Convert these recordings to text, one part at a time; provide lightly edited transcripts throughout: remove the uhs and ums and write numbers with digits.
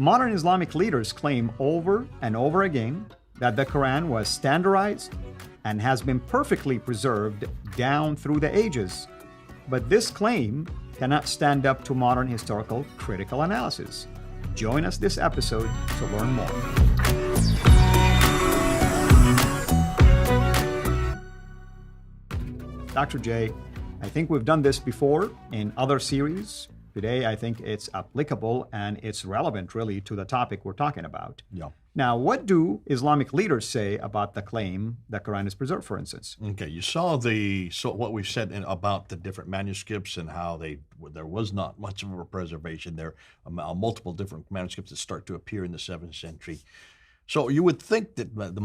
Modern Islamic leaders claim over and over again that the Quran was standardized and has been perfectly preserved down through the ages. But this claim cannot stand up to modern historical critical analysis. Join us this episode to learn more. Dr. J, I think we've done this before in other series. Today, I think it's applicable and it's relevant really to the topic we're talking about. Yeah. Now, what do Islamic leaders say about the claim the Quran is preserved, for instance? Okay, you saw what we've said about the different manuscripts and how there was not much of a preservation. There are multiple different manuscripts that start to appear in the 7th century. So you would think that the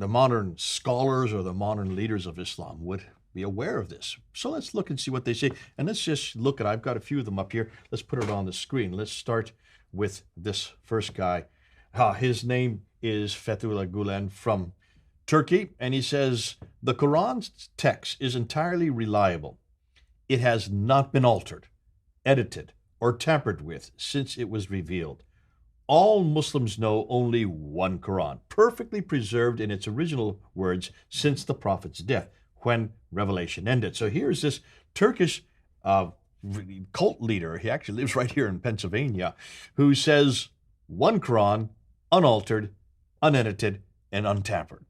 modern scholars or the modern leaders of Islam would be aware of this. So let's look and see what they say. And let's just look at, I've got a few of them up here. Let's put it on the screen. Let's start with this first guy. His name is Fethullah Gulen from Turkey. And he says, the Quran's text is entirely reliable. It has not been altered, edited, or tampered with since it was revealed. All Muslims know only one Quran, perfectly preserved in its original words since the Prophet's death, when revelation ended. So here's this Turkish cult leader, he actually lives right here in Pennsylvania, who says one Quran, unaltered, unedited, and untampered.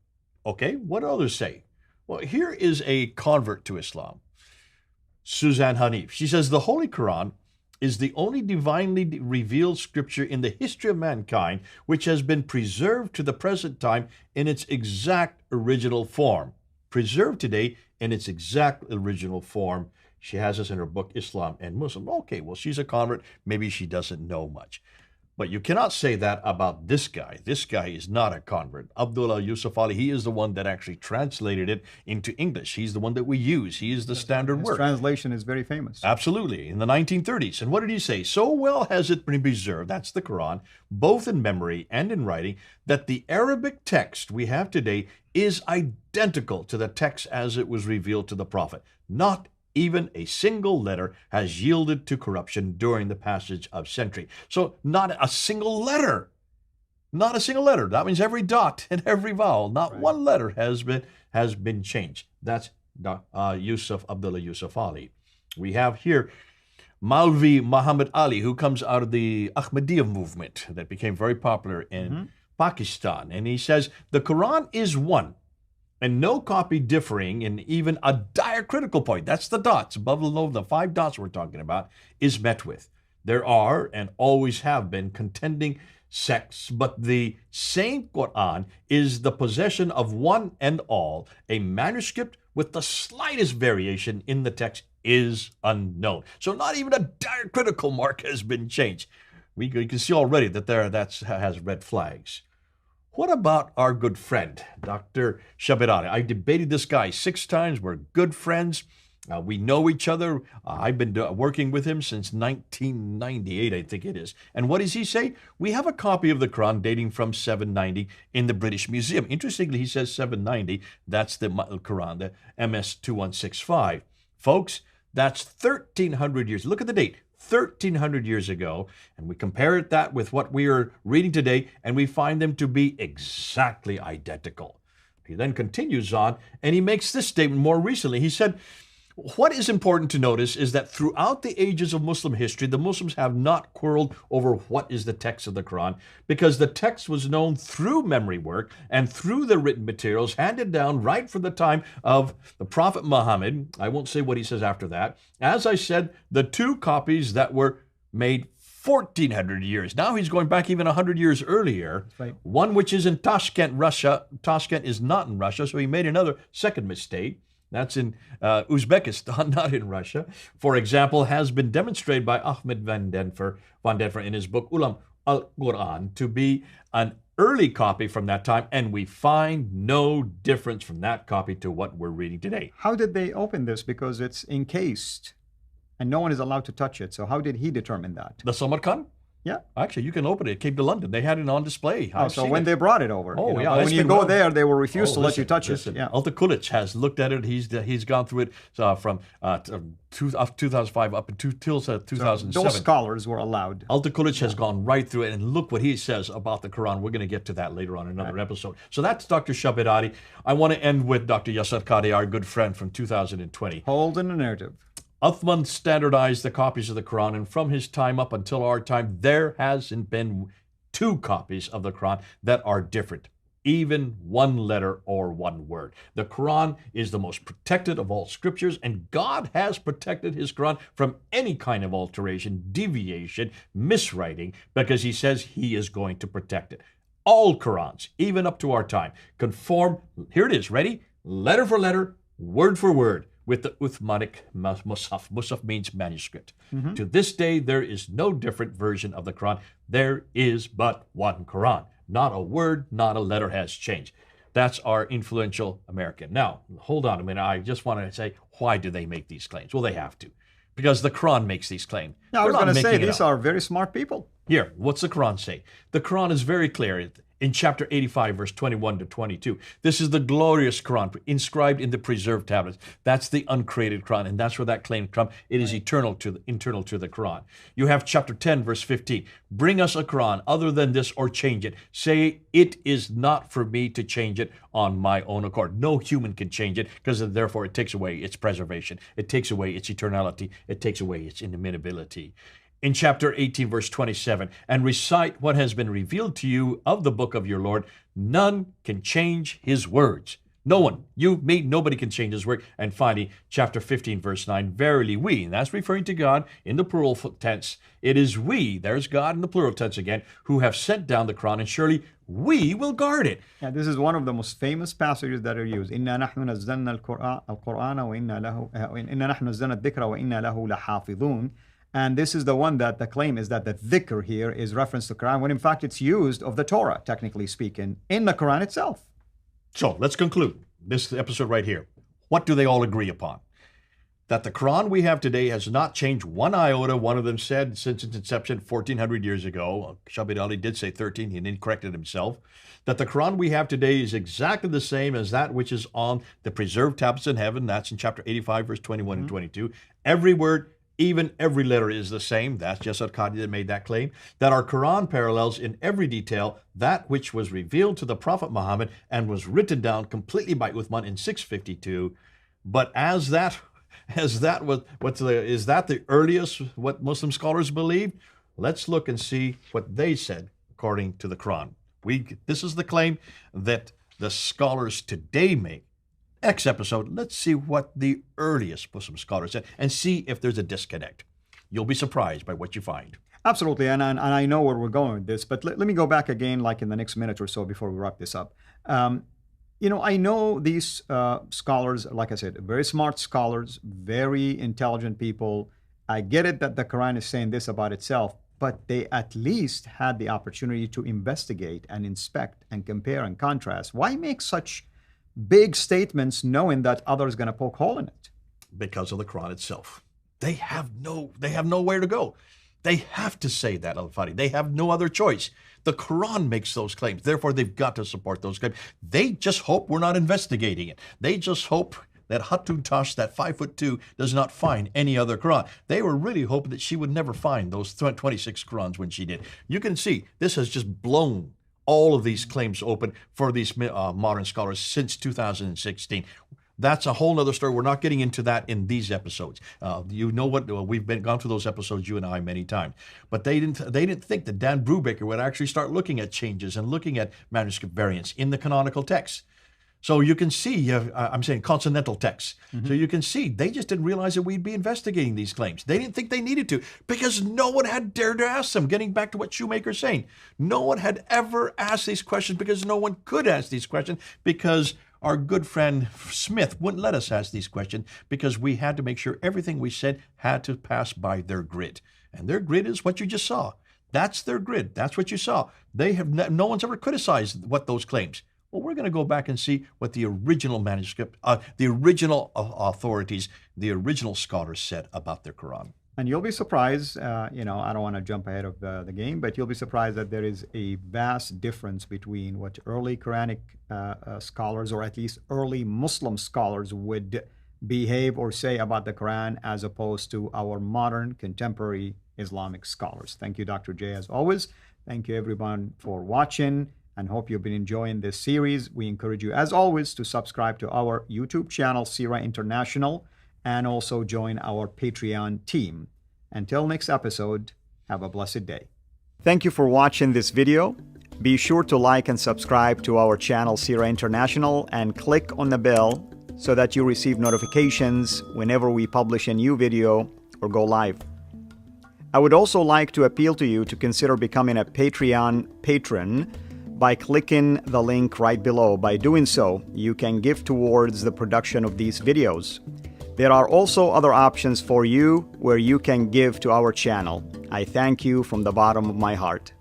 Okay, what do others say? Well, here is a convert to Islam, Suzanne Hanif. She says the Holy Quran is the only divinely revealed scripture in the history of mankind which has been preserved to the present time in its exact original form. Preserved today in its exact original form. She has this in her book, Islam and Muslim. Okay, well, she's a convert. Maybe she doesn't know much. But you cannot say that about this guy. This guy is not a convert. Abdullah Yusuf Ali, he is the one that actually translated it into English. He's the one that we use. He is the standard His word. translation is very famous. Absolutely, in the 1930s. And what did he say? So well has it been preserved, that's the Quran, both in memory and in writing, that the Arabic text we have today is identical to the text as it was revealed to the Prophet. Not even a single letter has yielded to corruption during the passage of century. So not a single letter. Not a single letter. That means every dot and every vowel, not Right. one letter has been changed. That's Abdullah Yusuf Ali. We have here Maulvi Muhammad Ali, who comes out of the Ahmadiyya movement that became very popular in Pakistan. And he says, the Quran is one, and no copy differing in even a diacritical point. That's the dots above the 5 dots we're talking about, is met with. There are and always have been contending sects, but the same Quran is the possession of one and all. A manuscript with the slightest variation in the text is unknown. So not even a diacritical mark has been changed. You can see already that that has red flags. What about our good friend, Dr. Shabirani? I debated this guy 6 times. We're good friends. We know each other. I've been working with him since 1998, I think it is. And what does he say? We have a copy of the Quran dating from 790 in the British Museum. Interestingly, he says 790. That's the Quran, the MS 2165. Folks, that's 1,300 years. Look at the date. 1,300 years ago, and we compare that with what we are reading today, and we find them to be exactly identical. He then continues on, and he makes this statement more recently. He said, what is important to notice is that throughout the ages of Muslim history, the Muslims have not quarreled over what is the text of the Quran, because the text was known through memory work and through the written materials handed down right from the time of the Prophet Muhammad. I won't say what he says after that. As I said, the 2 copies that were made 1,400 years. Now he's going back even 100 years earlier. Right. One which is in Tashkent, Russia. Tashkent is not in Russia, so he made another second mistake. That's in Uzbekistan, not in Russia. For example, has been demonstrated by Ahmed van Denver in his book Ulam al-Qur'an to be an early copy from that time, and we find no difference from that copy to what we're reading today. How did they open this? Because it's encased and no one is allowed to touch it. So how did he determine that? The Samarkand? Yeah. Actually, you can open it. It came to London. They had it on display. Oh, so when they brought it over. Oh, yeah. But when you go there, they will refuse to let you touch listen. it. Yeah. Alta Kulic has looked at it. He's gone through it from 2005 up until 2007. Those scholars were allowed. Alta Kulic has gone right through it, and look what he says about the Quran. We're going to get to that later on in another episode. So that's Dr. Shabir Adi. I want to end with Dr. Yasser Qadi, our good friend from 2020. Holding the narrative. Uthman standardized the copies of the Quran, and from his time up until our time, there hasn't been 2 copies of the Quran that are different, even 1 letter or 1 word. The Quran is the most protected of all scriptures, and God has protected his Quran from any kind of alteration, deviation, miswriting, because he says he is going to protect it. All Qurans, even up to our time, conform, here it is, ready? Letter for letter, word for word, with the Uthmanic Musaf. Musaf means manuscript. To this day, there is no different version of the Quran. There is but one Quran. Not a word, not a letter has changed. That's our influential American. Now, hold on a minute. I just want to say, why do they make these claims? Well, they have to. Because the Quran makes these claims. Yeah, I was going to say, these are very smart people. Here, what's the Quran say? The Quran is very clear. In chapter 85, verse 21 to 22, this is the glorious Quran inscribed in the preserved tablets. That's the uncreated Quran, and that's where that claim comes. It is internal to the Quran. You have chapter 10, verse 15. Bring us a Quran other than this or change it. Say, it is not for me to change it on my own accord. No human can change it because therefore it takes away its preservation. It takes away its eternality. It takes away its inimitability. In chapter 18, verse 27, and recite what has been revealed to you of the book of your Lord. None can change his words. No one, you, me, nobody can change his word. And finally, chapter 15, verse 9, verily we, and that's referring to God in the plural tense. It is we, there's God in the plural tense again, who have sent down the Quran, and surely we will guard it. Yeah, this is one of the most famous passages that are used. إِنَّا نَحْنُ نَزَّلْنَا الْقُرْآنَ وَإِنَّا نَحْنُ نَزَّلْنَا الذِّكْرَ وَإِنَّا لَهُ لَحَافِظُونَ. And this is the one that the claim is that the dhikr here is reference to Quran, when in fact it's used of the Torah, technically speaking, in the Quran itself. So let's conclude this episode right here. What do they all agree upon? That the Quran we have today has not changed one iota. One of them said since its inception 1,400 years ago. Shabir Ali did say 13, he didn't correct it himself. That the Quran we have today is exactly the same as that which is on the preserved tablets in heaven. That's in chapter 85, verse 21 and 22. Every word, even every letter is the same. That's Yasser Qadi that made that claim. That our Quran parallels in every detail that which was revealed to the Prophet Muhammad and was written down completely by Uthman in 652. But is that the earliest what Muslim scholars believe? Let's look and see what they said according to the Quran. This is the claim that the scholars today make. Next episode, let's see what the earliest Muslim scholars said and see if there's a disconnect. You'll be surprised by what you find. Absolutely, and I know where we're going with this, but let me go back again like in the next minute or so before we wrap this up. I know these scholars, like I said, very smart scholars, very intelligent people. I get it that the Quran is saying this about itself, but they at least had the opportunity to investigate and inspect and compare and contrast. Why make such big statements knowing that others are going to poke hole in it? Because of the Quran itself. They have nowhere to go. They have to say that, Al-Fadi. They have no other choice. The Quran makes those claims. Therefore, they've got to support those claims. They just hope we're not investigating it. They just hope that Hatun Tash, that 5'2", does not find any other Quran. They were really hoping that she would never find those 26 Qurans when she did. You can see this has just blown all of these claims open for these modern scholars since 2016. That's a whole other story. We're not getting into that in these episodes. You know what? We've gone through those episodes, you and I, many times. But they didn't think that Dan Brubaker would actually start looking at changes and looking at manuscript variants in the canonical text. So you can see, I'm saying consonantal texts. Mm-hmm. So you can see they just didn't realize that we'd be investigating these claims. They didn't think they needed to because no one had dared to ask them. Getting back to what Shoemaker's saying, no one had ever asked these questions because no one could ask these questions because our good friend Smith wouldn't let us ask these questions because we had to make sure everything we said had to pass by their grid. And their grid is what you just saw. That's their grid. That's what you saw. They have no one's ever criticized what those claims. Well, we're going to go back and see what the original manuscript, the original authorities, the original scholars said about their Quran. And you'll be surprised, I don't want to jump ahead of the game, but you'll be surprised that there is a vast difference between what early Quranic scholars, or at least early Muslim scholars, would behave or say about the Quran as opposed to our modern contemporary Islamic scholars. Thank you, Dr. J, as always. Thank you, everyone, for watching, and hope you've been enjoying this series. We encourage you, as always, to subscribe to our YouTube channel, Sira International, and also join our Patreon team. Until next episode, have a blessed day. Thank you for watching this video. Be sure to like and subscribe to our channel, Sira International, and click on the bell so that you receive notifications whenever we publish a new video or go live. I would also like to appeal to you to consider becoming a Patreon patron by clicking the link right below. By doing so, you can give towards the production of these videos. There are also other options for you where you can give to our channel. I thank you from the bottom of my heart.